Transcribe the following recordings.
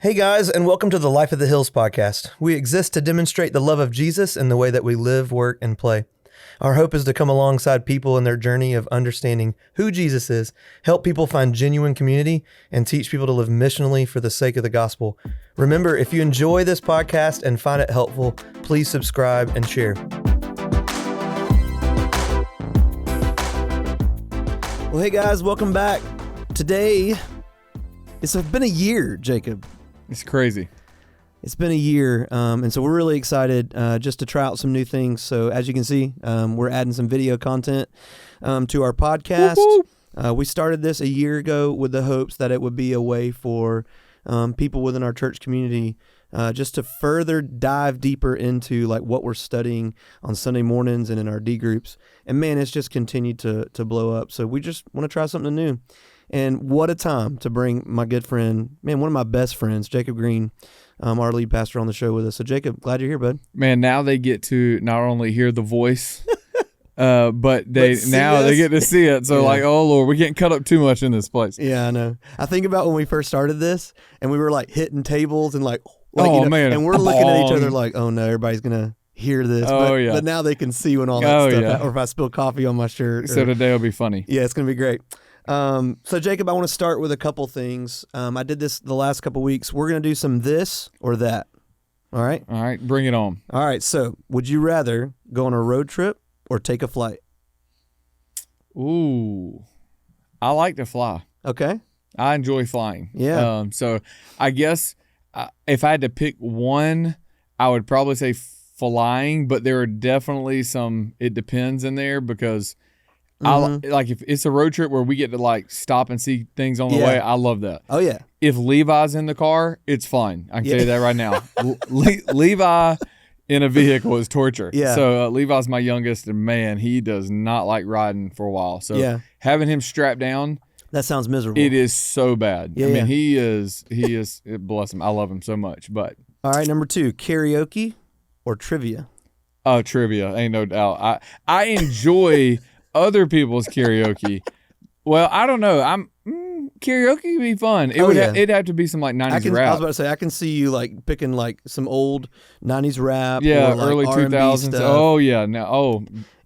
Hey guys, and welcome to the Life of the Hills podcast. We exist to demonstrate the love of Jesus in the way that we live, work, and play. Our hope is to come alongside people in their journey of understanding who Jesus is, help people find genuine community, and teach people to live missionally for the sake of the gospel. Remember, if you enjoy this podcast and find it helpful, please subscribe and share. Well, hey guys, welcome back. Today, it's been a year, Jacob. It's crazy. It's been a year, and so we're really excited just to try out some new things. So as you can see, we're adding some video content to our podcast. We started this a year ago with the hopes that it would be a way for people within our church community just to further dive deeper into like what we're studying on Sunday mornings and in our D groups. And man, it's just continued to blow up. So we just want to try something new. And what a time to bring my good friend, man, one of my best friends, Jacob Green, our lead pastor, on the show with us. So, Jacob, glad you're here, bud. Man, now they get to not only hear the voice, but they get to see it. So, like, oh, Lord, we're getting cut up too much in this place. Yeah, I know. I think about when we first started this, and we were, like, hitting tables and, man. And we're looking at each other like, oh, no, everybody's going to hear this. But now they can see when all that stuff, or if I spill coffee on my shirt. So today will be funny. Yeah, it's going to be great. So Jacob, I want to start with a couple things. I did this the last couple weeks. We're going to do some this or that. All right? All right, bring it on. All right, so would you rather go on a road trip or take a flight? Ooh, I like to fly. Okay. I enjoy flying. Yeah. So I guess if I had to pick one, I would probably say flying, but there are definitely some it depends in there because like if it's a road trip where we get to like stop and see things on the way, I love that. Oh yeah. If Levi's in the car, it's fun. I can tell you that right now. Levi in a vehicle is torture. Yeah. So Levi's my youngest, and man, he does not like riding for a while. So having him strapped down, that sounds miserable. it is so bad. Yeah, I mean, he is. Bless him. I love him so much. But all right, number 2, karaoke or trivia? Trivia, ain't no doubt. I enjoy other people's karaoke. Well, I don't know. Karaoke would be fun. It'd have to be some like 90s rap. I was about to say I can see you like picking like some old 90s rap. Yeah, or like early R&B 2000s. stuff, Oh yeah,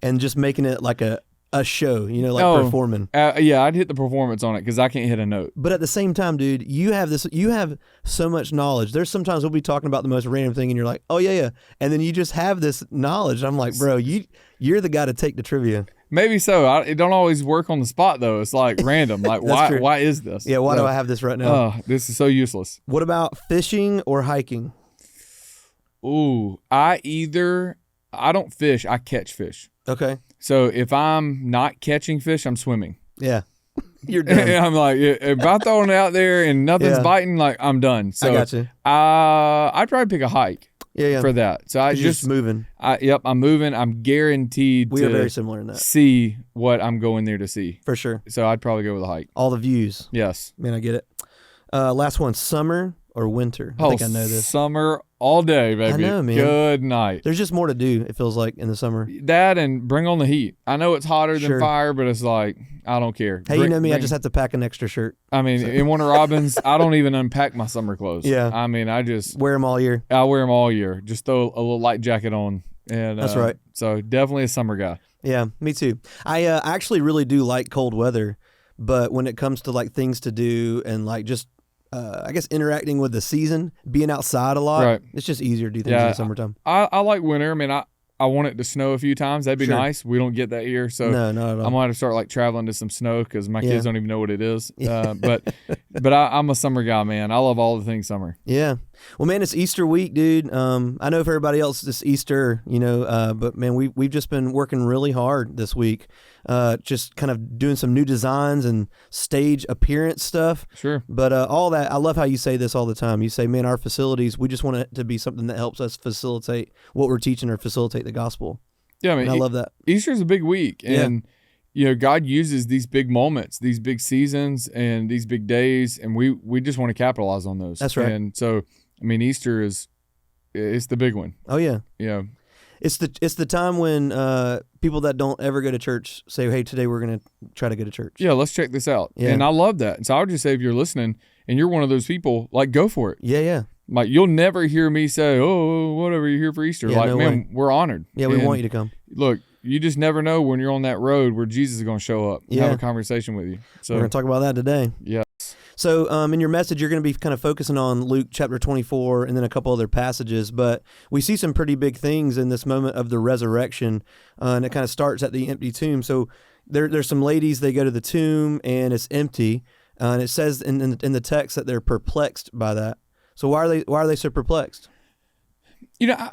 and just making it like a show. Performing. Yeah, I'd hit the performance on it because I can't hit a note. But at the same time, dude, you have so much knowledge. There's sometimes we'll be talking about the most random thing, and you're like, oh yeah, and then you just have this knowledge. I'm like, bro, you're the guy to take the trivia. Maybe so. It don't always work on the spot though. It's like random. Like why is this? Yeah, why do I have this right now? Oh, this is so useless. What about fishing or hiking? Ooh, I don't fish. I catch fish. Okay. So if I'm not catching fish, I'm swimming. Yeah. You're done. And I'm like, if I'm throwing it out there and nothing's biting, like I'm done. So I got you. I'd probably pick a hike. Yeah. For that. So I just moving. I'm moving. I'm guaranteed we are very similar in that. See what I'm going there to see. For sure. So I'd probably go with a hike. All the views. Yes. Man, I get it. Last one, summer or winter? I think I know this. Summer all day, baby. I know, man. Good night. There's just more to do, it feels like, in the summer. That and bring on the heat. I know it's hotter than fire, but it's like, I don't care. Hey, you know me, I just have to pack an extra shirt. I mean, in Warner Robins, I don't even unpack my summer clothes. Yeah. I mean, I just wear them all year. I wear them all year. Just throw a little light jacket on. And that's right. So definitely a summer guy. Yeah, me too. I actually really do like cold weather, but when it comes to like things to do and like just I guess interacting with the season, being outside a lot, right. It's just easier to do things in the summertime. I like winter. I mean, I want it to snow a few times. That'd be nice. We don't get that here, so no, not at all. I'm gonna have to start like traveling to some snow because my kids don't even know what it is. But I'm a summer guy, man. I love all the things summer. Yeah. Well, man, it's Easter week, dude. I know for everybody else it's Easter, but man, we've just been working really hard this week, just kind of doing some new designs and stage appearance stuff. Sure. But all that, I love how you say this all the time. You say, man, our facilities, we just want it to be something that helps us facilitate what we're teaching or facilitate the gospel. Yeah, I mean, and I love that. Easter's a big week, and God uses these big moments, these big seasons, and these big days, and we just want to capitalize on those. That's right. And so, I mean, Easter it's the big one. Oh yeah. Yeah. It's the time when people that don't ever go to church say, hey, today we're going to try to go to church. Yeah, let's check this out. Yeah. And I love that. And so I would just say, if you're listening, and you're one of those people, like, go for it. Yeah. Like, you'll never hear me say, "Oh, whatever, you're here for Easter." Yeah, like, no man, way. we're honored. Yeah, we And want you to come. look, you just never know when you're on that road where Jesus is going to show up and have a conversation with you. So We're going to talk about that today. Yeah. So in your message, you're going to be kind of focusing on Luke chapter 24 and then a couple other passages, but we see some pretty big things in this moment of the resurrection, and it kind of starts at the empty tomb. So there's some ladies, they go to the tomb, and it's empty, and it says in the text that they're perplexed by that. So why are they so perplexed? You know,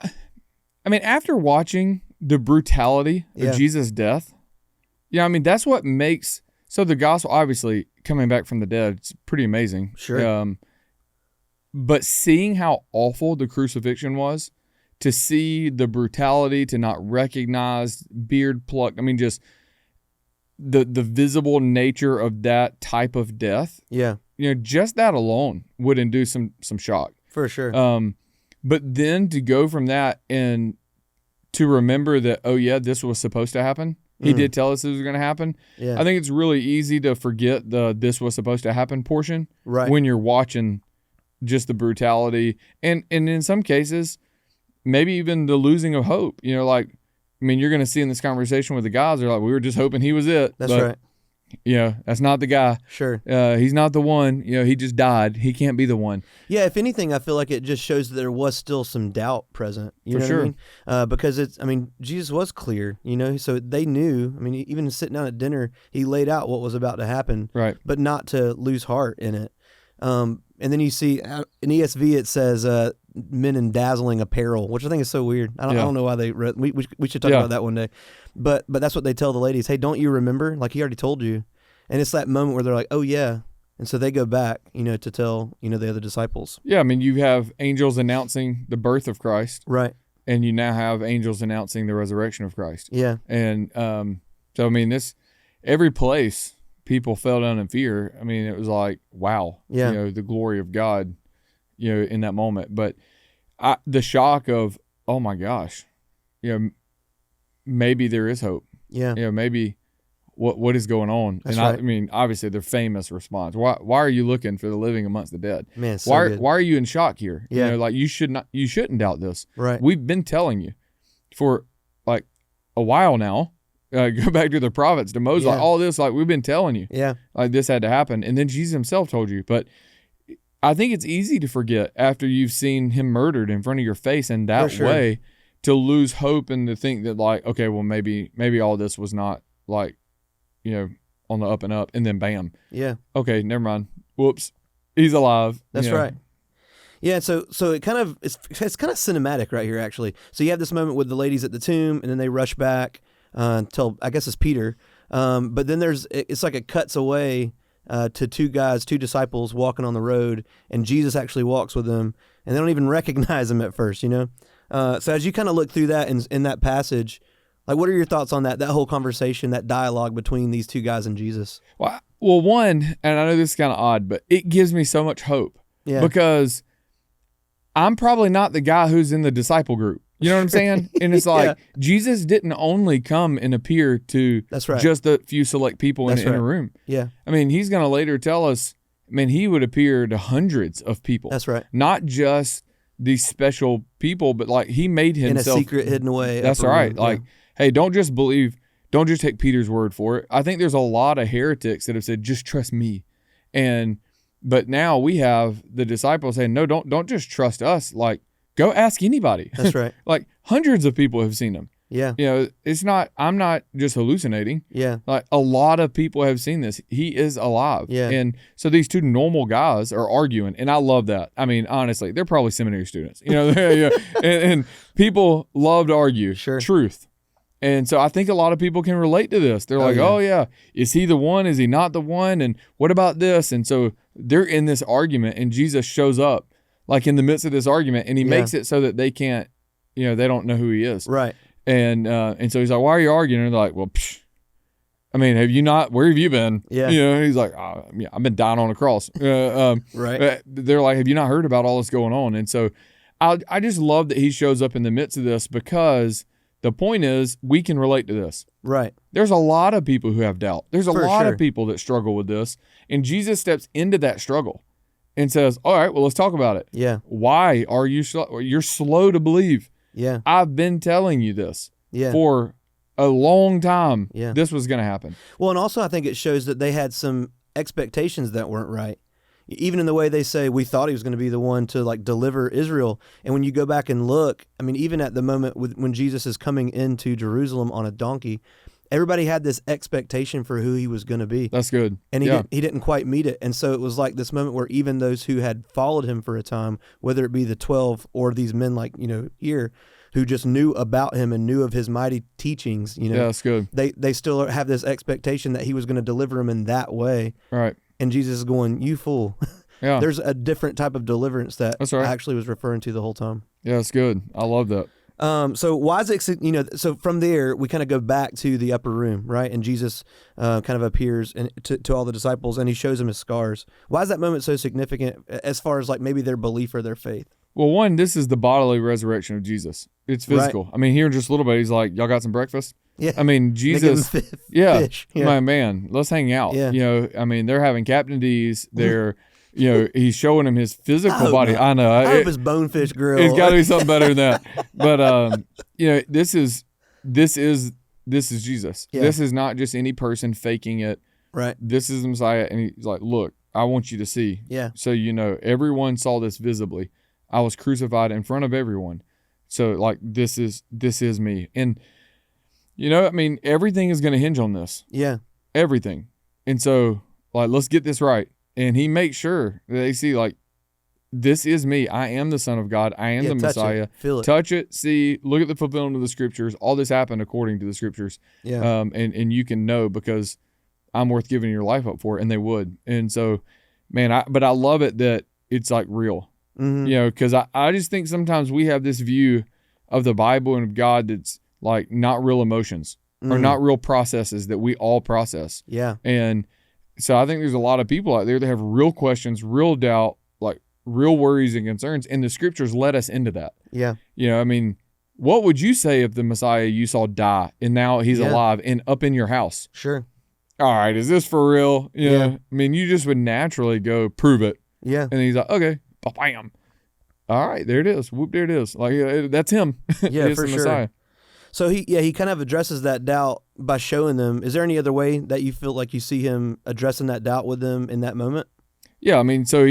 I mean, after watching the brutality of Jesus' death, I mean, that's what makes, so the gospel, obviously, coming back from the dead, it's pretty amazing. Sure. But seeing how awful the crucifixion was, to see the brutality, to not recognize beard pluck, I mean, just the visible nature of that type of death. Yeah. Just that alone would induce some shock. For sure. But then to go from that and to remember that, oh yeah, this was supposed to happen. He did tell us this was going to happen. Yeah. I think it's really easy to forget the "this was supposed to happen" portion when you're watching just the brutality and in some cases, maybe even the losing of hope. Like, I mean, you're going to see in this conversation with the guys, they're like, we were just hoping he was it. That's right. That's not the guy. Sure. He's not the one. he just died. He can't be the one. Yeah, if anything, I feel like it just shows that there was still some doubt present. You know sure. what I mean? Because Jesus was clear, so they knew. I mean, even sitting down at dinner, he laid out what was about to happen, right? But not to lose heart in it. And then you see in ESV it says men in dazzling apparel, which I think is so weird. I don't know why they read. We should talk about that one day. But that's what they tell the ladies. Hey, don't you remember? Like, he already told you. And it's that moment where they're like, oh yeah. And so they go back, to tell, the other disciples. Yeah, I mean, you have angels announcing the birth of Christ. Right. And you now have angels announcing the resurrection of Christ. Yeah. And so, I mean, every place people fell down in fear. I mean, it was like, wow. Yeah. The glory of God, in that moment. But the shock of, oh my gosh, maybe there is hope. Yeah. Maybe what is going on? That's and right. I mean, obviously their famous response. Why are you looking for the living amongst the dead? Man, so why good. are you in shock here? Yeah. Like, you shouldn't doubt this. Right. We've been telling you for like a while now. Go back to the prophets, to Moses, like all this, like, we've been telling you. Yeah. Like, this had to happen. And then Jesus himself told you. But I think it's easy to forget after you've seen him murdered in front of your face in that way, to lose hope and to think that, like, okay, well, maybe all this was not, like, on the up and up, and then bam. Yeah. Okay, never mind. Whoops. He's alive. That's right. Yeah, so it kind of it's kind of cinematic right here, actually. So you have this moment with the ladies at the tomb, and then they rush back until, I guess it's Peter. But then it's like it cuts away to two disciples walking on the road, and Jesus actually walks with them, and they don't even recognize him at first, So as you kind of look through that in that passage, like, what are your thoughts on that whole conversation, that dialogue between these two guys and Jesus? Well, one, and I know this is kind of odd, but it gives me so much hope. Yeah. Because I'm probably not the guy who's in the disciple group. You know what I'm saying? And it's like, Jesus didn't only come and appear to just the few select people in a room. Yeah. I mean, he's going to later tell us, he would appear to hundreds of people. That's right. Not just these special people, but like, he made himself in a secret, hidden way. That's right. Like, hey, don't just take Peter's word for it. I think there's a lot of heretics that have said, just trust me. But now we have the disciples saying, no, don't just trust us. Like, go ask anybody. That's right. Like, hundreds of people have seen him. Yeah. I'm not just hallucinating. Yeah. Like, a lot of people have seen this. He is alive. Yeah. And so these two normal guys are arguing, and I love that. I mean, honestly, they're probably seminary students, and people love to argue truth. And so I think a lot of people can relate to this. They're oh yeah, is he the one? Is he not the one? And what about this? And so they're in this argument, and Jesus shows up like in the midst of this argument, and he makes it so that they can't, they don't know who he is. Right. And so he's like, why are you arguing? And they're like, well, have you not, where have you been? Yeah. He's like, I've been dying on a cross. Right. They're like, have you not heard about all this going on? And so I just love that he shows up in the midst of this, because the point is, we can relate to this. Right. There's a lot of people who have doubt. There's a lot of people that struggle with this. And Jesus steps into that struggle. and says, all right, well, let's talk about it. Yeah. Why are you slow? You're slow to believe. Yeah. I've been telling you this Yeah. for a long time. Yeah. This was going to happen. Well, and also I think it shows that they had some expectations that weren't right. Even in the way they say, we thought he was going to be the one to like deliver Israel. And when you go back and look, I mean, even at the moment when Jesus is coming into Jerusalem on a donkey, everybody had this expectation for who he was going to be. That's good. And he didn't quite meet it. And so it was like this moment where even those who had followed him for a time, whether it be the 12 or these men like, here, who just knew about him and knew of his mighty teachings, Yeah, that's good. they still have this expectation that he was going to deliver him in that way. Right. And Jesus is going, you fool. Yeah. There's a different type of deliverance that That's right. I actually was referring to the whole time. Yeah, that's good. I love that. So why is it, so from there, we kind of go back to the upper room, right? And Jesus kind of appears to all the disciples and he shows them his scars. Why is that moment so significant as far as like maybe their belief or their faith? Well, one, this is the bodily resurrection of Jesus. It's physical. Right. I mean, here in just a little bit, he's like, y'all got some breakfast? Yeah. I mean, Jesus, fish. Yeah. My man, let's hang out. Yeah. I mean, they're having Captain D's. They're, he's showing him his physical body. Not. I know. I hope it's Bonefish Grill. It's got to be something better than that. But, this is Jesus. Yeah. This is not just any person faking it. Right. This is the Messiah. And he's like, look, I want you to see. Yeah. So, everyone saw this visibly. I was crucified in front of everyone. So like, this is me. And, everything is going to hinge on this. Yeah. Everything. And so like, let's get this right. And he makes sure that they see like, this is me. I am the Son of God. I am the Messiah. It. Feel it. Touch it. See, look at the fulfillment of the scriptures. All this happened according to the scriptures. Yeah. And you can know because I'm worth giving your life up for, and they would. And so, man, I love it that it's like real. Mm-hmm. Because I just think sometimes we have this view of the Bible and of God that's like not real emotions or not real processes that we all process. Yeah. And so I think there's a lot of people out there that have real questions, real doubt, like real worries and concerns, and the scriptures let us into that. Yeah. What would you say if the Messiah you saw die and now he's alive and up in your house? Sure. All right, is this for real? Yeah. I mean, you just would naturally go prove it. Yeah. And he's like, okay, bam. All right, there it is. Whoop, there it is. Like that's him. Yeah, for the sure. Messiah. So he kind of addresses that doubt by showing them. Is there any other way that you feel like you see him addressing that doubt with them in that moment? Yeah, I mean, so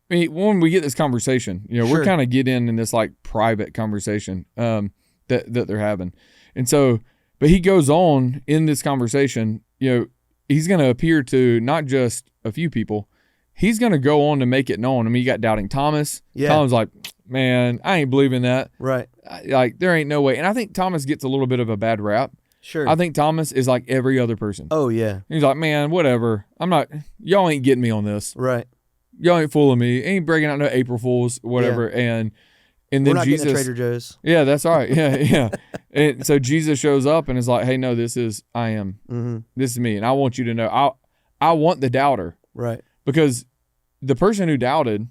when we get this conversation, we're kind of getting in this like private conversation that they're having. And so, but he goes on in this conversation, he's going to appear to not just a few people. He's going to go on to make it known. I mean, you got Doubting Thomas. Yeah. Thomas like, man, I ain't believing that. Right. Like, there ain't no way. And I think Thomas gets a little bit of a bad rap. Sure. I think Thomas is like every other person. Oh, yeah. He's like, man, whatever. Y'all ain't getting me on this. Right. Y'all ain't fooling me. Ain't breaking out no April Fools, whatever. Yeah. And then we're not Jesus, getting a Trader Joe's. Yeah, that's all right. Yeah. And so Jesus shows up and is like, hey, no, I am. Mm-hmm. This is me. And I want you to know, I want the doubter. Right. Because the person who doubted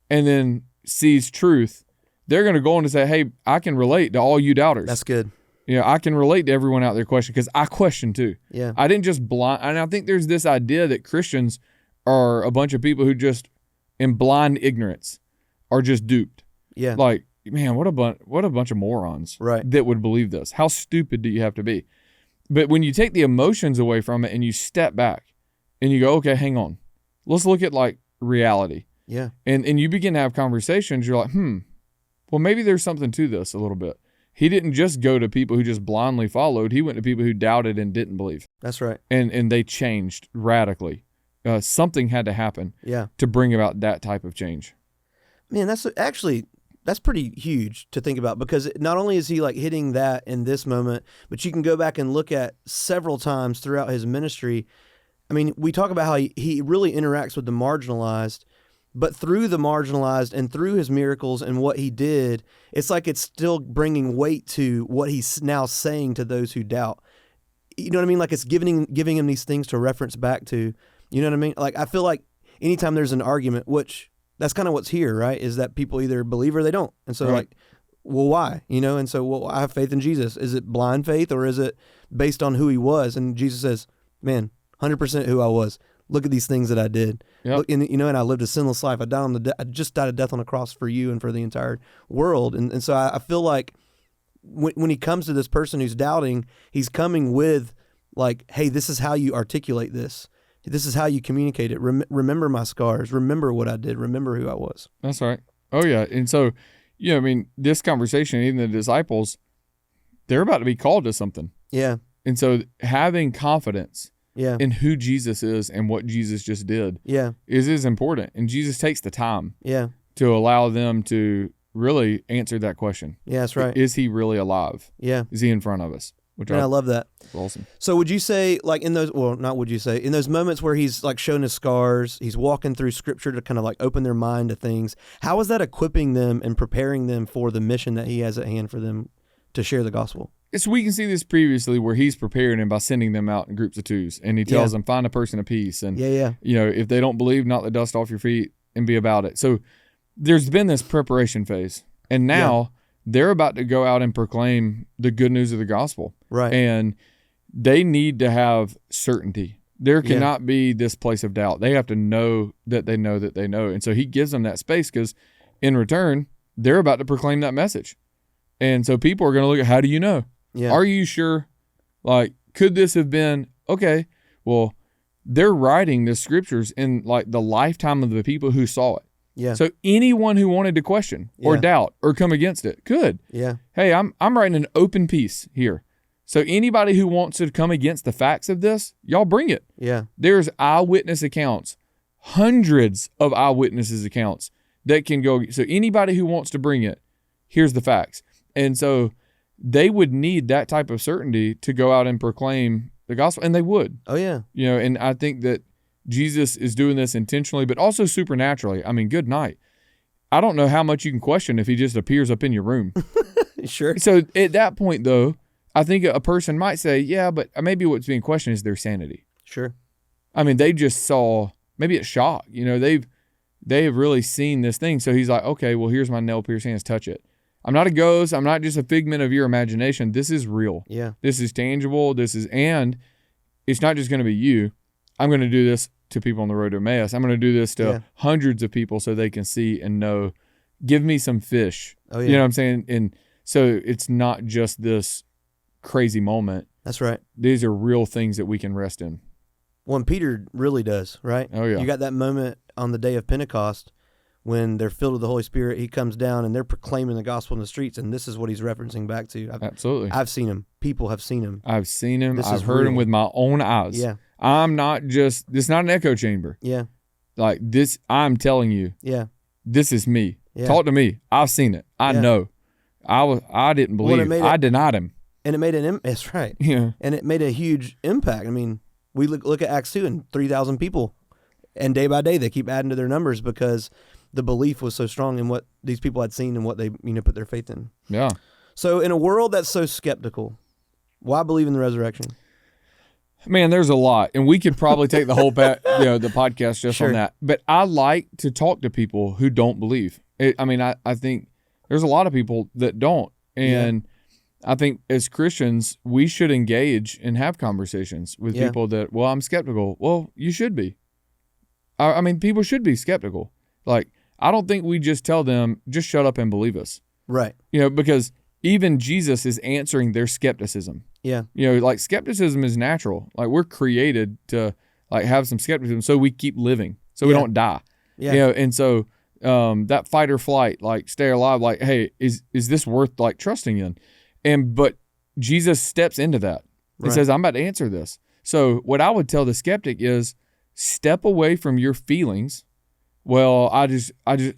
and then sees truth, they're going to go on to say, hey, I can relate to all you doubters. That's good. I can relate to everyone out there questioning because I question too. Yeah. I didn't just blind. And I think there's this idea that Christians are a bunch of people who just in blind ignorance are just duped. Yeah. Like, man, what a bunch of morons that would believe this. How stupid do you have to be? But when you take the emotions away from it and you step back and you go, okay, hang on. Let's look at like reality. Yeah. And you begin to have conversations. You're like, well, maybe there's something to this a little bit. He didn't just go to people who just blindly followed. He went to people who doubted and didn't believe. That's right. And they changed radically. Something had to happen to bring about that type of change. Man, that's pretty huge to think about, because not only is he like hitting that in this moment, but you can go back and look at several times throughout his ministry. I mean, we talk about how he really interacts with the marginalized, but through the marginalized and through his miracles and what he did, it's like it's still bringing weight to what he's now saying to those who doubt. You know what I mean? Like it's giving him these things to reference back to. You know what I mean? Like I feel like anytime there's an argument, which that's kind of what's here, right? Is that people either believe or they don't. And so like, well, why? And so, well, I have faith in Jesus. Is it blind faith or is it based on who he was? And Jesus says, man, 100% who I was. look at these things that I did. Yep. Look, and I lived a sinless life. I just died a death on a cross for you and for the entire world. And so I feel like when he comes to this person who's doubting, he's coming with like, hey, this is how you articulate this. This is how you communicate it. Remember my scars. Remember what I did. Remember who I was. That's right. Oh, yeah. And so, I mean, this conversation, even the disciples, they're about to be called to something. Yeah. And so having confidence Yeah. in who Jesus is and what Jesus just did Yeah. is important. And Jesus takes the time Yeah. to allow them to really answer that question. Yeah, that's right. Is he really alive? Yeah. Is he in front of us? Which And I love that. is awesome. So would you say, like in those, well, not would you say, in those moments where he's like showing his scars, he's walking through scripture to kind of like open their mind to things, how is that equipping them and preparing them for the mission that he has at hand for them to share the gospel? So we can see this previously where he's preparing them by sending them out in groups of twos. And he tells them, find a person of peace. And, Yeah. if they don't believe, knock the dust off your feet and be about it. So there's been this preparation phase. And now they're about to go out and proclaim the good news of the gospel. Right. And they need to have certainty. There cannot be this place of doubt. They have to know that they know that they know. And so he gives them that space because in return, they're about to proclaim that message. And so people are going to look at, how do you know? Yeah. Are you sure? Like, could this have been, okay, well, they're writing the scriptures in like the lifetime of the people who saw it. Yeah. So anyone who wanted to question or doubt or come against it could. Yeah. Hey, I'm writing an open piece here. So anybody who wants to come against the facts of this, y'all bring it. Yeah. There's eyewitness accounts, hundreds of eyewitnesses accounts that can go. So anybody who wants to bring it, here's the facts. And so they would need that type of certainty to go out and proclaim the gospel, and they would. Oh, yeah. And I think that Jesus is doing this intentionally, but also supernaturally. I mean, good night. I don't know how much you can question if he just appears up in your room. Sure. So at that point, though, I think a person might say, yeah, but maybe what's being questioned is their sanity. Sure. I mean, they just saw, maybe it's shock. They have really seen this thing. So he's like, okay, well, here's my nail-pierced hands, touch it. I'm not a ghost. I'm not just a figment of your imagination. This is real. Yeah. This is tangible. And it's not just going to be you. I'm going to do this to people on the road to Emmaus. I'm going to do this to hundreds of people so they can see and know. Give me some fish. Oh, yeah. You know what I'm saying? And so it's not just this crazy moment. That's right. These are real things that we can rest in. Well, and Peter really does, right? Oh, yeah. You got that moment on the day of Pentecost when they're filled with the Holy Spirit. He comes down and they're proclaiming the gospel in the streets, and this is what he's referencing back to. Absolutely. I've seen him. People have seen him. I've seen him. This I've is heard him real. with my own eyes. Yeah. I'm not just, this is not an echo chamber. Yeah. Like this, I'm telling you, Yeah. this is me. Yeah. Talk to me. I've seen it. I know. I didn't believe. I denied him. And it made that's right. Yeah. And it made a huge impact. I mean, we look at Acts 2 and 3,000 people, and day by day they keep adding to their numbers because the belief was so strong in what these people had seen and what they put their faith in. Yeah. So in a world that's so skeptical, why believe in the resurrection? Man, there's a lot, and we could probably take the whole the podcast just on that. But I like to talk to people who don't believe. I think there's a lot of people that don't, and I think as Christians we should engage and have conversations with people that, well, I'm skeptical. Well, you should be. I mean, people should be skeptical. Like, I don't think we just tell them, just shut up and believe us. Right. Because even Jesus is answering their skepticism. Yeah. Like skepticism is natural. Like we're created to like have some skepticism so we keep living, so we don't die. Yeah. And so that fight or flight, like stay alive, like, hey, is this worth like trusting in? But Jesus steps into that and says, I'm about to answer this. So what I would tell the skeptic is step away from your feelings. Well, I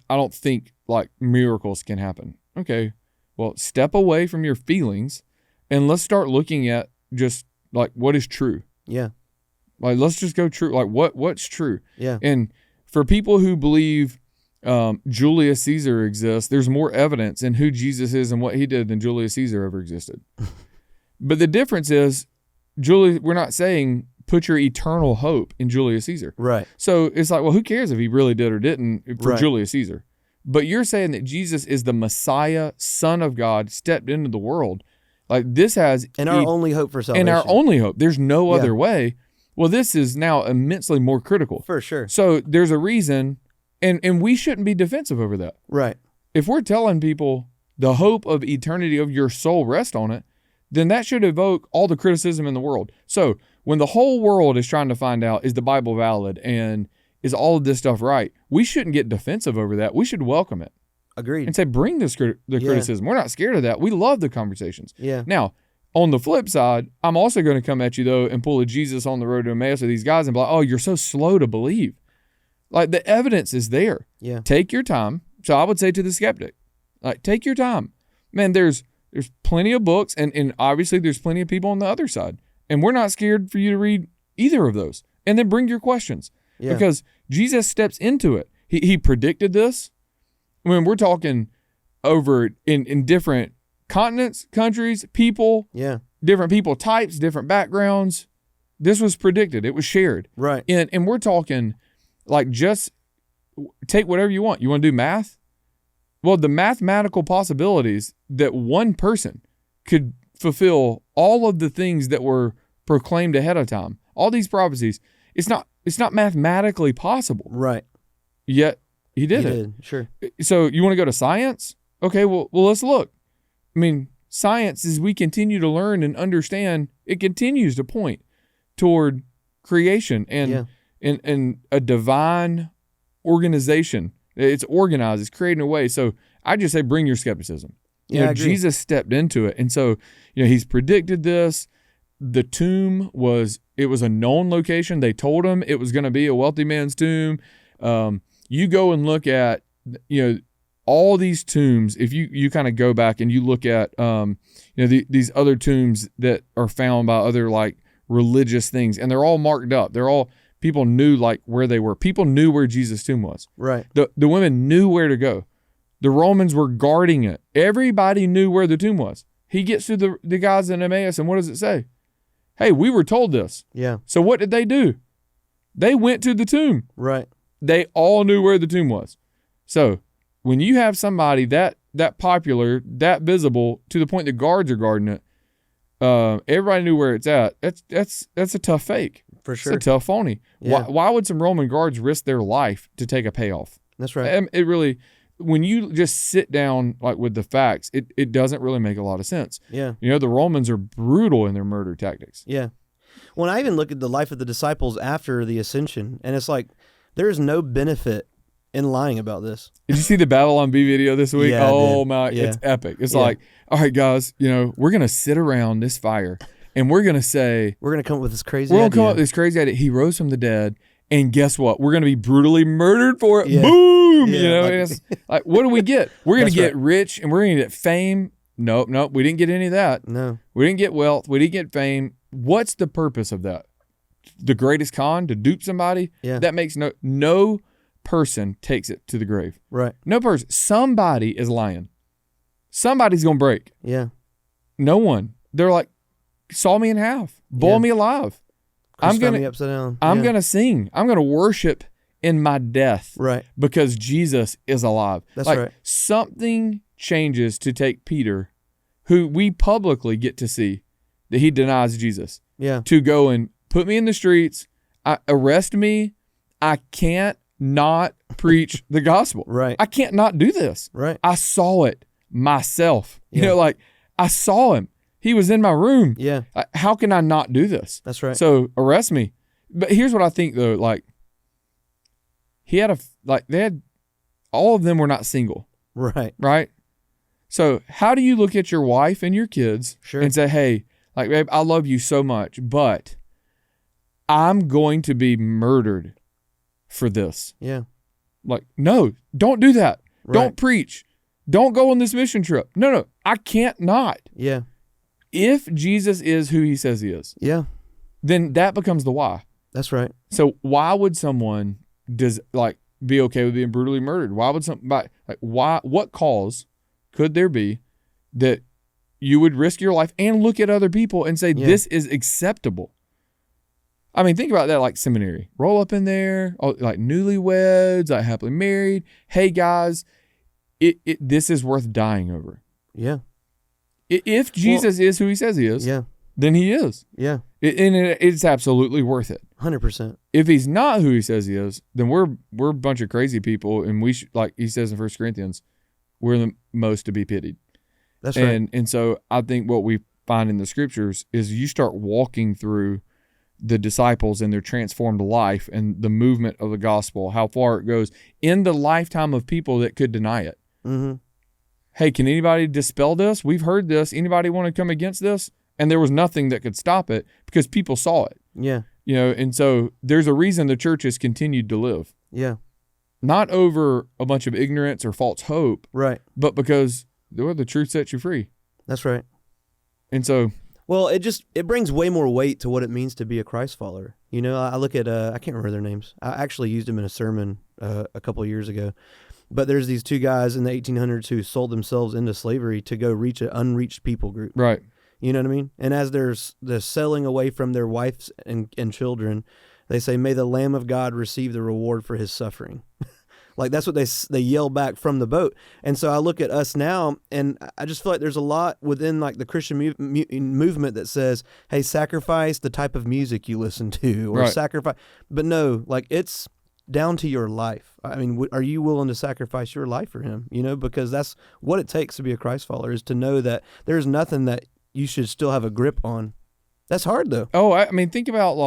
don't think like miracles can happen. Okay. Well, step away from your feelings and let's start looking at just like what is true. Yeah. Like let's just go true. Like what's true. Yeah. And for people who believe Julius Caesar exists, there's more evidence in who Jesus is and what he did than Julius Caesar ever existed. But the difference is we're not saying put your eternal hope in Julius Caesar. Right. So it's like, well, who cares if he really did or didn't for Right. Julius Caesar? But you're saying that Jesus is the Messiah, Son of God, stepped into the world. Like this has And our only hope for salvation. and our only hope. There's no other way. Well, this is now immensely more critical. For sure. So there's a reason, and we shouldn't be defensive over that. Right. If we're telling people the hope of eternity of your soul rests on it, then that should evoke all the criticism in the world. So when the whole world is trying to find out, is the Bible valid and is all of this stuff right, we shouldn't get defensive over that. We should welcome it. Agreed. And say, bring the criticism. We're not scared of that. We love the conversations. Yeah. Now, on the flip side, I'm also going to come at you, though, and pull a Jesus on the road to Emmaus with these guys and be like, oh, you're so slow to believe. Like, the evidence is there. Yeah. Take your time. So I would say to the skeptic, like, take your time. Man, there's plenty of books, and obviously there's plenty of people on the other side. And we're not scared for you to read either of those. And then bring your questions. Yeah. Because Jesus steps into it. He predicted this. I mean, we're talking over in different continents, countries, people, Yeah. different people types, different backgrounds. This was predicted. It was shared. Right. And we're talking like just take whatever you want. You want to do math? Well, the mathematical possibilities that one person could fulfill all of the things that were proclaimed ahead of time, all these prophecies, it's not mathematically possible. Right. Yet he did He it. did. Sure. So you want to go to science? Okay, well, let's look. I mean, science, as we continue to learn and understand, it continues to point toward creation and a divine organization. It's organized. It's created in a way. So I just say, bring your skepticism. Yeah, I agree. Jesus stepped into it, and so he's predicted this. The tomb was a known location. They told him it was going to be a wealthy man's tomb. You go and look at all these tombs. If you kind of go back and you look at these other tombs that are found by other like religious things, and they're all marked up. They're all people knew like where they were. People knew where Jesus' tomb was. Right. The women knew where to go. The Romans were guarding it. Everybody knew where the tomb was. He gets to the guys in Emmaus, and what does it say? Hey, we were told this. Yeah. So what did they do? They went to the tomb. Right. They all knew where the tomb was. So when you have somebody that popular, that visible, to the point the guards are guarding it, everybody knew where it's at. That's a tough fake. For sure. It's a tough phony. Yeah. Why would some Roman guards risk their life to take a payoff? That's right. It really, when you just sit down like with the facts, it doesn't really make a lot of sense. Yeah. The Romans are brutal in their murder tactics. Yeah. When I even look at the life of the disciples after the ascension, and it's like there is no benefit in lying about this. Did you see the Babylon Bee video this week? Yeah, I oh did. my, Yeah. It's epic. It's like, all right, guys, we're going to sit around this fire and we're going to say, We're going to come up with this crazy we're going to come idea. up with this crazy idea. He rose from the dead. And guess what? We're going to be brutally murdered for it. Yeah. Boom! Yeah, and it's like, what do we get? We're going to That's get rich and we're going to get fame. Nope. We didn't get any of that. No. We didn't get wealth. We didn't get fame. What's the purpose of that? The greatest con? To dupe somebody? Yeah. That makes no person takes it to the grave. Right. No person. Somebody is lying. Somebody's going to break. Yeah. No one. They're like, saw me in half. Boil Yeah. me alive. Crucify me upside down. I'm Yeah. going to sing. I'm going to worship in my death. Right. Because Jesus is alive. That's like, right. Something changes to take Peter, who we publicly get to see that he denies Jesus, Yeah. to go and put me in the streets, arrest me. I can't not preach the gospel. Right. I can't not do this. Right. I saw it myself. Yeah. I saw him. He was in my room. Yeah. How can I not do this? That's right. So arrest me. But here's what I think though, all of them were not single, Right. right? So how do you look at your wife and your kids Sure. and say, hey, babe, I love you so much, but I'm going to be murdered for this. Yeah. No, don't do that. Right. Don't preach. Don't go on this mission trip. No, I can't not. Yeah. If Jesus is who he says he is, Yeah. then that becomes the why. That's right. So why would someone be okay with being brutally murdered? Why would what cause could there be that you would risk your life and look at other people and say, Yeah. this is acceptable? I mean, think about that, like seminary. Roll up in there, like newlyweds, like happily married. Hey guys, this is worth dying over. Yeah. If Jesus is who he says he is, Yeah. then he is. Yeah. It's absolutely worth it. 100%. If he's not who he says he is, then we're a bunch of crazy people, and we like he says in 1 Corinthians, we're the most to be pitied. That's right. And so I think what we find in the scriptures is you start walking through the disciples and their transformed life and the movement of the gospel, how far it goes in the lifetime of people that could deny it. Mm-hmm. Hey, can anybody dispel this? We've heard this. Anybody want to come against this? And there was nothing that could stop it because people saw it. Yeah. You know, and so there's a reason the church has continued to live. Yeah. Not over a bunch of ignorance or false hope, Right. but because the truth sets you free. That's right. And so, well, it brings way more weight to what it means to be a Christ follower. You know, I look at I can't remember their names. I actually used them in a sermon a couple of years ago. But there's these two guys in the 1800s who sold themselves into slavery to go reach an unreached people group. right. You know what I mean? And as they're selling away from their wives and children, they say, "May the Lamb of God receive the reward for his suffering." Like that's what they yell back from the boat. And so I look at us now, and I just feel like there's a lot within like the Christian movement that says, "Hey, sacrifice the type of music you listen to, or Right. sacrifice." But no, like it's down to your life. I mean, are you willing to sacrifice your life for him? You know, because that's what it takes to be a Christ follower, is to know that there's nothing that you should still have a grip on. That's hard though. Oh, I mean, think about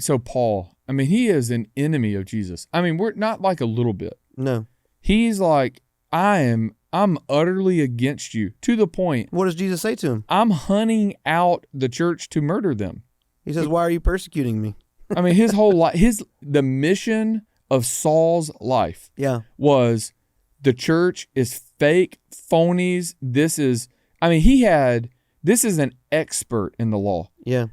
so Paul, I mean, he is an enemy of Jesus. I mean, we're not like a little bit. No. He's like, I'm utterly against you, to the point What does Jesus say to him? I'm hunting out the church to murder them. He says, "Why are you persecuting me?" I mean, his whole life, the mission of Saul's life Yeah. was the church is fake, phonies. This is an expert in the law. Yeah.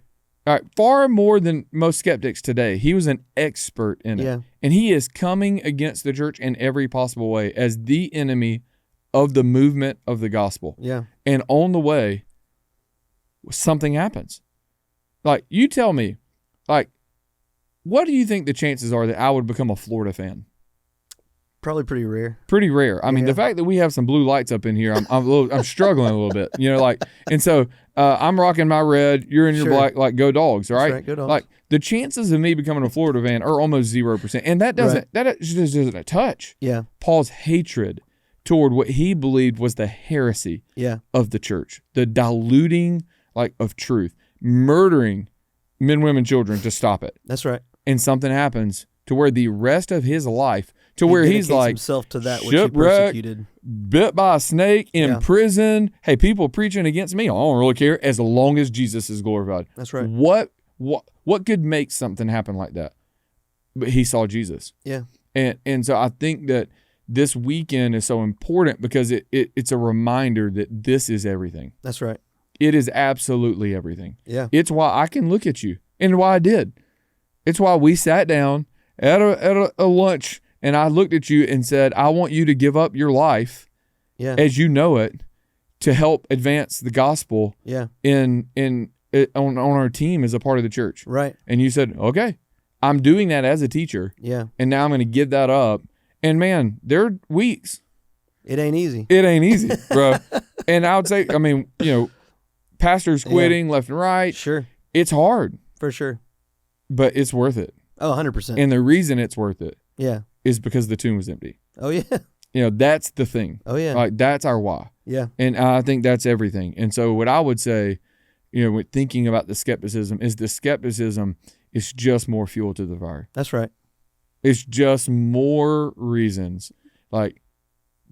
All right, far more than most skeptics today. He was an expert in it. Yeah. And he is coming against the church in every possible way as the enemy of the movement of the gospel. Yeah. And on the way, something happens. Like, you tell me, like, what do you think the chances are that I would become a Florida fan? Probably pretty rare. Pretty rare. I mean, Yeah. the fact that we have some blue lights up in here, I'm struggling a little bit, you know, like, and so I'm rocking my red, you're in your Sure. black, like, go Dogs, all That's right? right, go Dogs. Like, the chances of me becoming a Florida fan are almost 0%. And that just doesn't touch Yeah. Paul's hatred toward what he believed was the heresy Yeah. of the church, the diluting, like, of truth, murdering men, women, children to stop it. That's right. And something happens to where the rest of his life, to where he's dedicates like himself to that which he shipwrecked, persecuted. bit by a snake, in Yeah. prison. Hey, people preaching against me, I don't really care as long as Jesus is glorified. That's right. What could make something happen like that? But he saw Jesus. Yeah. And so I think that this weekend is so important because it's a reminder that this is everything. That's right. It is absolutely everything. Yeah. It's why I can look at you, and why I did. It's why we sat down at a lunch, and I looked at you and said, I want you to give up your life Yeah. as you know it to help advance the gospel Yeah. on our team as a part of the church. Right. And you said, okay, I'm doing that as a teacher, Yeah. and now I'm going to give that up. And man, there are weeks. It ain't easy. It ain't easy, bro. And I would say, I mean, you know, pastors quitting left and right. Sure. It's hard, For sure. but it's worth it. Oh, 100%. And the reason it's worth it Yeah. is because the tomb was empty. Oh, yeah. You know, that's the thing. Oh, yeah. Like, that's our why. Yeah. And I think that's everything. And so what I would say, you know, with thinking about the skepticism is just more fuel to the fire. That's right. It's just more reasons, like,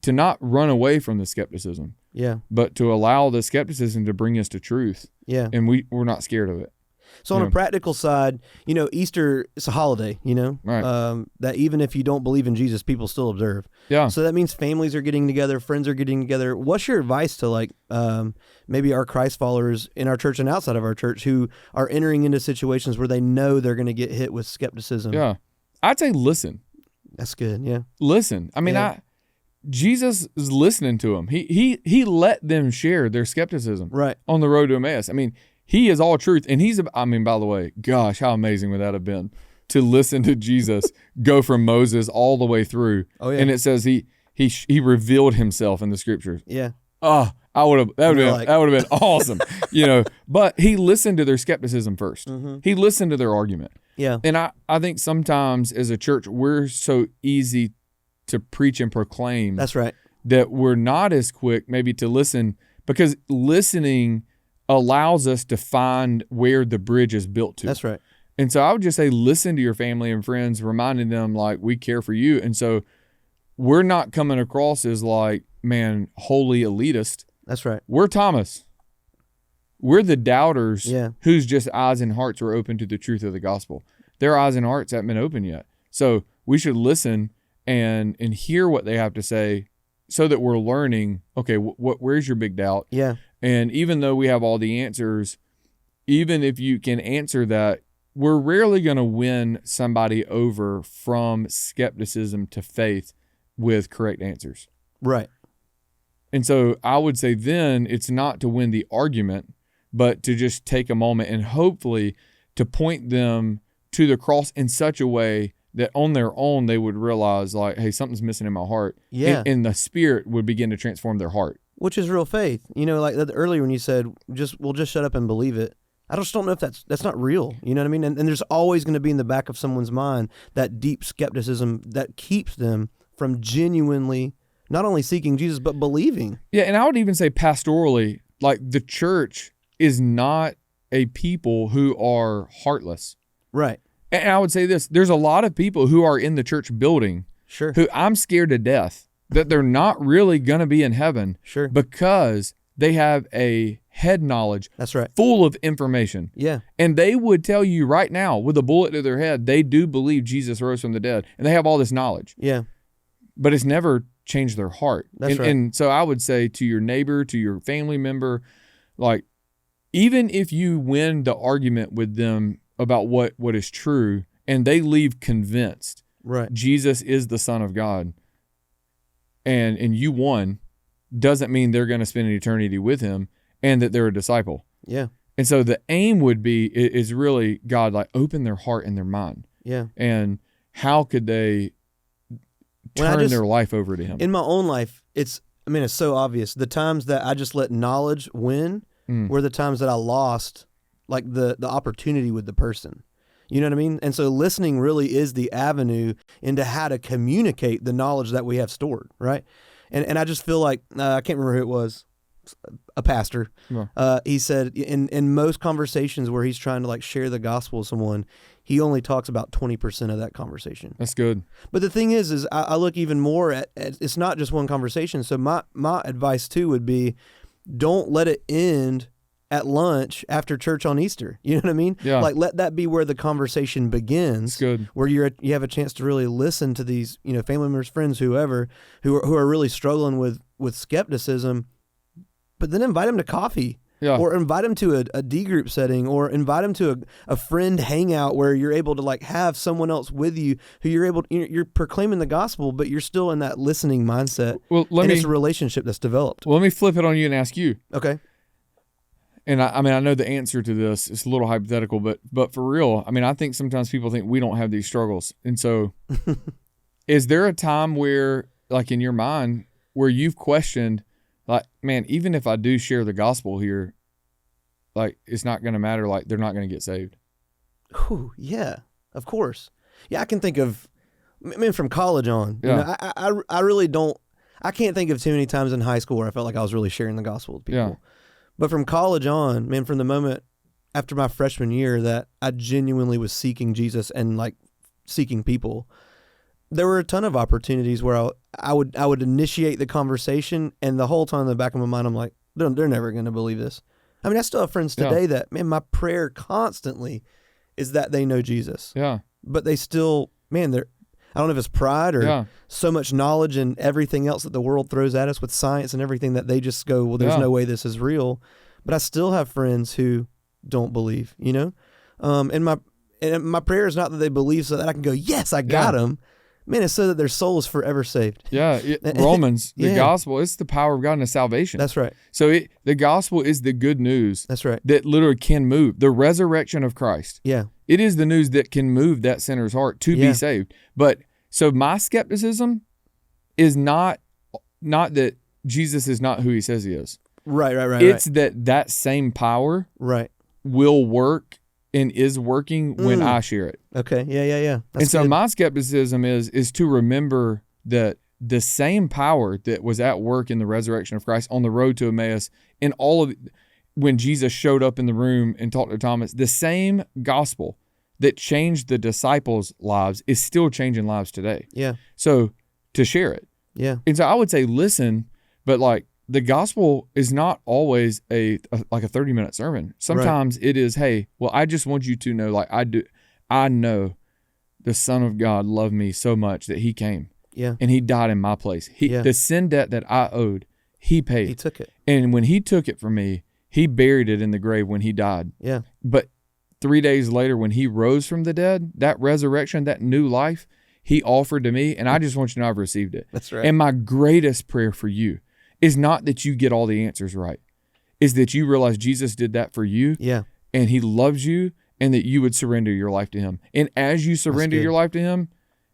to not run away from the skepticism, Yeah. but to allow the skepticism to bring us to truth. Yeah. And we're not scared of it. So on Yeah. a practical side, you know, Easter is a holiday, you know, Right. that even if you don't believe in Jesus, people still observe. Yeah. So that means families are getting together, friends are getting together. What's your advice to like maybe our Christ followers in our church and outside of our church who are entering into situations where they know they're going to get hit with skepticism? Yeah. I'd say listen. That's good. Yeah. Listen. I mean, Yeah. Jesus is listening to them. He let them share their skepticism Right. on the road to Emmaus. I mean, he is all truth. And I mean, by the way, gosh, how amazing would that have been to listen to Jesus go from Moses all the way through. Oh, yeah. And it says he revealed himself in the scriptures. Yeah. I would have, that You're would have been awesome, but he listened to their skepticism first. Mm-hmm. He listened to their argument. Yeah. And I think sometimes as a church, we're so easy to preach and proclaim. That's right. That we're not as quick maybe to listen, because listening allows us to find where the bridge is built to. That's right. And so I would just say, listen to your family and friends, reminding them like we care for you. And so we're not coming across as like, man, holy elitist. That's right. We're Thomas. We're the doubters Yeah. whose just eyes and hearts were open to the truth of the gospel. Their eyes and hearts haven't been open yet. So we should listen and hear what they have to say, so that we're learning, okay, where's your big doubt? Yeah. And even though we have all the answers, even if you can answer that, we're rarely going to win somebody over from skepticism to faith with correct answers. Right. And so I would say then it's not to win the argument, but to just take a moment and hopefully to point them to the cross in such a way that on their own they would realize like, hey, something's missing in my heart. Yeah. And the Spirit would begin to transform their heart. Which is real faith. Like earlier when you said, we'll just shut up and believe it. I just don't know if that's not real. You know what I mean? And there's always going to be in the back of someone's mind that deep skepticism that keeps them from genuinely not only seeking Jesus, but believing. Yeah, and I would even say pastorally, like the church is not a people who are heartless. Right. And I would say this, there's a lot of people who are in the church building Sure. who I'm scared to death that they're not really going to be in heaven Sure. because they have a head knowledge That's right. full of information. Yeah. And And they would tell you right now with a bullet to their head, they do believe Jesus rose from the dead and they have all this knowledge, yeah. but it's never changed their heart. That's right. And so I would say to your neighbor, to your family member, like, even if you win the argument with them about what is true and they leave convinced Right. Jesus is the Son of God and you won, doesn't mean they're going to spend an eternity with him and that they're a disciple. Yeah. And so the aim would be is really, God, like, open their heart and their mind. Yeah. And how could they turn their life over to him? In my own life, it's so obvious. The times that I just let knowledge win were the times that I lost like the opportunity with the person. You know what I mean? And so listening really is the avenue into how to communicate the knowledge that we have stored, right? And I just feel like, I can't remember who it was, a pastor. Yeah. He said in most conversations where he's trying to like share the gospel with someone, he only talks about 20% of that conversation. That's good. But the thing is I look even more at it's not just one conversation. So my advice too would be, don't let it end at lunch after church on Easter. You know what I mean? Yeah. Like, let that be where the conversation begins. That's good. Where you have a chance to really listen to these, family members, friends, whoever, who are really struggling with skepticism, but then invite them to coffee. Yeah. Or invite them to a D group setting, or invite them to a friend hangout where you're able to like have someone else with you who you're proclaiming the gospel, but you're still in that listening mindset. Well, it's a relationship that's developed. Well, let me flip it on you and ask you. Okay. And I know the answer to this is a little hypothetical, but for real, I think sometimes people think we don't have these struggles. And so is there a time where, like in your mind, where you've questioned, like, man, even if I do share the gospel here, like, it's not going to matter, like, they're not going to get saved? Ooh, yeah, of course. Yeah, I can think of, from college on. Yeah. I really don't, I can't think of too many times in high school where I felt like I was really sharing the gospel with people. Yeah. But from college on, from the moment after my freshman year that I genuinely was seeking Jesus and like seeking people, there were a ton of opportunities where I would initiate the conversation, and the whole time in the back of my mind I'm like, they're never going to believe this. I still have friends today that, my prayer constantly is that they know Jesus. Yeah. But they still, I don't know if it's pride or so much knowledge and everything else that the world throws at us with science and everything that they just go, well, there's no way this is real. But I still have friends who don't believe, and my prayer is not that they believe so that I can go, yes, I got them. It's so that their soul is forever saved. Yeah. Romans, the gospel, it's the power of God into salvation. That's right. So the gospel is the good news. That's right. That literally can move. The resurrection of Christ. Yeah. It is the news that can move that sinner's heart to be saved. But so my skepticism is not that Jesus is not who he says he is. Right. It's that same power Right. will work and is working when I share it. Okay. Yeah. That's and so good. my skepticism is to remember that the same power that was at work in the resurrection of Christ on the road to Emmaus, in all of when Jesus showed up in the room and talked to Thomas, the same gospel that changed the disciples' lives is still changing lives today. Yeah. So to share it. Yeah. And so I would say listen, but like the gospel is not always like a 30-minute sermon. Sometimes it is, hey, well, I just want you to know, like I know the Son of God loved me so much that he came. Yeah. And he died in my place. The sin debt that I owed, he paid. He took it. And when he took it from me, he buried it in the grave when he died. Yeah. But 3 days later, when he rose from the dead, that resurrection, that new life, he offered to me, and I just want you to know I've received it. That's right. And my greatest prayer for you is not that you get all the answers right, is that you realize Jesus did that for you. Yeah. And he loves you, and that you would surrender your life to him. And as you surrender your life to him,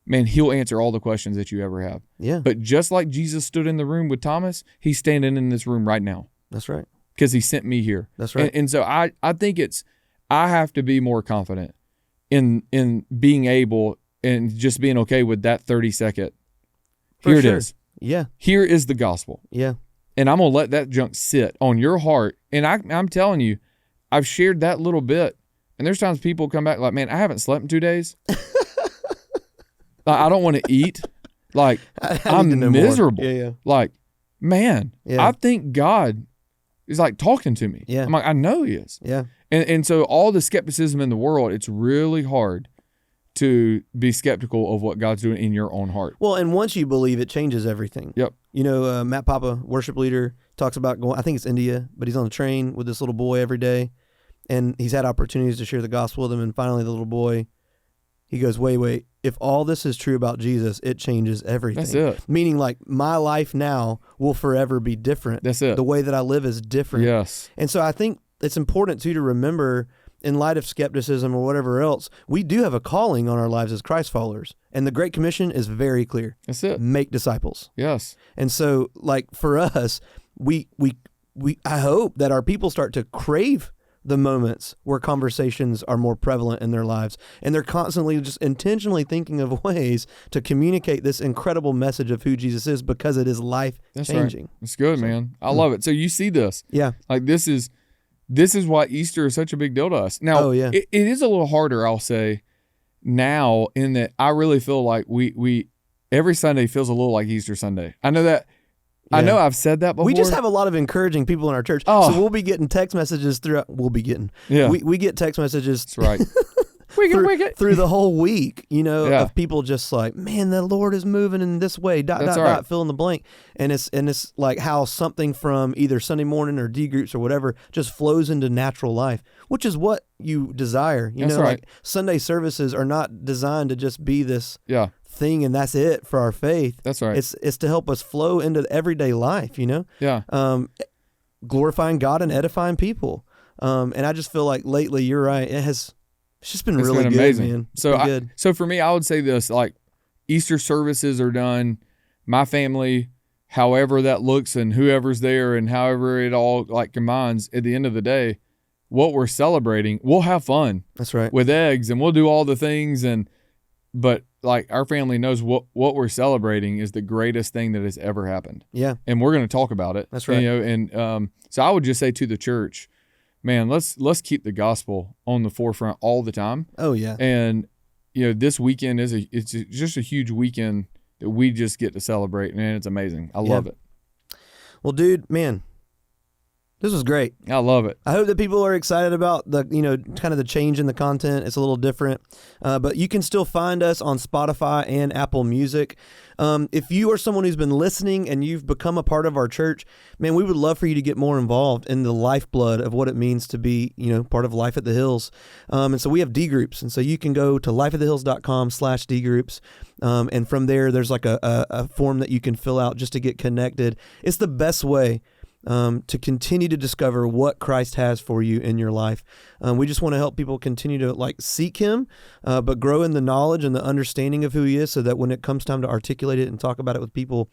man, he'll answer all the questions that you ever have. Yeah. But just like Jesus stood in the room with Thomas, he's standing in this room right now. That's right. Because he sent me here. That's right. And so I think I have to be more confident in being able and just being okay with that 30-second. Here it is. Yeah. Here is the gospel. Yeah. And I'm going to let that junk sit on your heart. And I'm telling you, I've shared that little bit. And there's times people come back like, man, I haven't slept in 2 days. I don't want to eat. Like, I'm miserable. Yeah. Like, man, Yeah. I think God is like talking to me. Yeah. I'm like, I know he is. Yeah. And so all the skepticism in the world, it's really hard to be skeptical of what God's doing in your own heart. Well, and once you believe, it changes everything. Yep. You know, Matt Papa, worship leader, talks about going, I think it's India, but he's on the train with this little boy every day. And he's had opportunities to share the gospel with him. And finally, the little boy, he goes, wait. If all this is true about Jesus, it changes everything. That's it. Meaning, like, my life now will forever be different. That's it. The way that I live is different. Yes. And so I think it's important, too, to remember, in light of skepticism or whatever else, we do have a calling on our lives as Christ followers. And the Great Commission is very clear. That's it. Make disciples. Yes. And so, like, for us, I hope that our people start to crave the moments where conversations are more prevalent in their lives, and they're constantly just intentionally thinking of ways to communicate this incredible message of who Jesus is, because it is life changing. Right. It's good, man. I love it. So you see this. Yeah. Like this is why Easter is such a big deal to us. Now, it is a little harder, I'll say, now, in that I really feel like we every Sunday feels a little like Easter Sunday. I know that. Yeah. I know I've said that before. We just have a lot of encouraging people in our church. So we'll be getting text messages throughout. We get text messages. That's right. through the whole week, you know, of people just like, man, the Lord is moving in this way, fill in the blank. And it's like how something from either Sunday morning or D groups or whatever just flows into natural life, which is what you desire. You know, like Sunday services are not designed to just be this thing and that's it for our faith. That's right. It's to help us flow into everyday life, you know? Yeah. Glorifying God and edifying people. And I just feel like lately, you're right, it's just been really good, amazing. Man. So for me, I would say this, like Easter services are done, my family, however that looks and whoever's there and however it all like combines, at the end of the day, what we're celebrating, we'll have fun. That's right. With eggs and we'll do all the things but like our family knows what we're celebrating is the greatest thing that has ever happened. Yeah. And we're going to talk about it. That's right. You know, so I would just say to the church, man, let's keep the gospel on the forefront all the time. Oh yeah. And you know, this weekend it's just a huge weekend that we just get to celebrate, and it's amazing. I love it. Well, dude, man, this was great. I love it. I hope that people are excited about the, you know, kind of the change in the content. It's a little different, but you can still find us on Spotify and Apple Music. If you are someone who's been listening and you've become a part of our church, man, we would love for you to get more involved in the lifeblood of what it means to be, you know, part of Life at the Hills. And so we have D groups. And so you can go to lifeatthehills.com/D groups. And from there, there's like a form that you can fill out just to get connected. It's the best way to continue to discover what Christ has for you in your life. We just want to help people continue to like seek him, but grow in the knowledge and the understanding of who he is, so that when it comes time to articulate it and talk about it with people,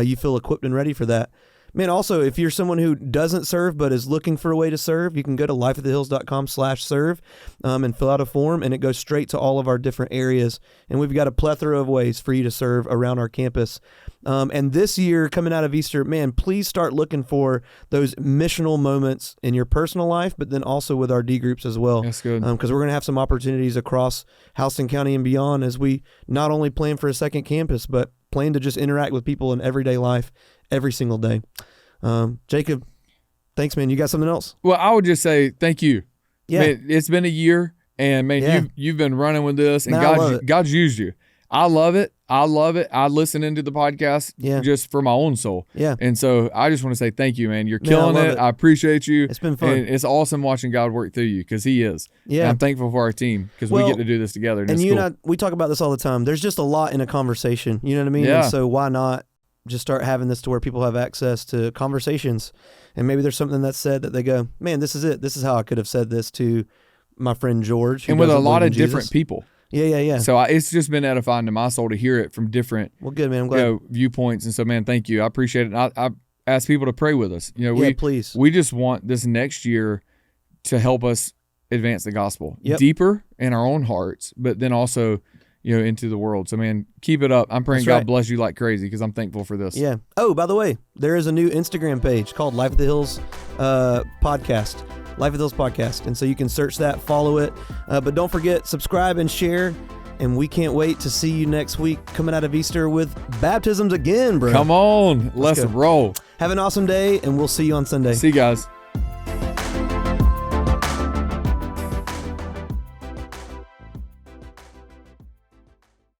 you feel equipped and ready for that. Man, also, if you're someone who doesn't serve but is looking for a way to serve, you can go to lifeatthehills.com/serve and fill out a form, and it goes straight to all of our different areas. And we've got a plethora of ways for you to serve around our campus. And this year, coming out of Easter, man, please start looking for those missional moments in your personal life, but then also with our D groups as well. That's good. Because we're going to have some opportunities across Houston County and beyond as we not only plan for a second campus, but plan to just interact with people in everyday life every single day. Jacob, thanks, man. You got something else? Well, I would just say thank you. Yeah. Man, it's been a year, and man, Yeah. you've been running with this, and Man, I love it. God's used you. I love it. I love it. I listen into the podcast just for my own soul. Yeah. And so I just want to say thank you, man. You're Man, I killing love it. it. I appreciate you. It's been fun. And it's awesome watching God work through you because He is. Yeah. And I'm thankful for our team because we Well, get to do this together. And And it's you cool. and I, we talk about this all the time. There's just a lot in a conversation. You know what I mean? Yeah. And so why not just start having this to where people have access to conversations, and maybe there's something that's said that they go, man, this is it. This is how I could have said this to my friend George. who and with a doesn't lot believe of in different Jesus. people. Yeah. So it's just been edifying to my soul to hear it from different Well, good, man. I'm glad. viewpoints. And so, man, thank you. I appreciate it. And I ask people to pray with us. Yeah, please. We just want this next year to help us advance the gospel Yep. deeper in our own hearts, but then also, into the world. So, man, keep it up. I'm praying That's God right. bless you like crazy because I'm thankful for this. Yeah. Oh, by the way, there is a new Instagram page called Life at the Hills podcast. Life at the Hills podcast. And so you can search that, follow it. But don't forget, subscribe and share. And we can't wait to see you next week coming out of Easter with baptisms again, bro. Come on. Let's go. roll. Have an awesome day, and we'll see you on Sunday. See you guys.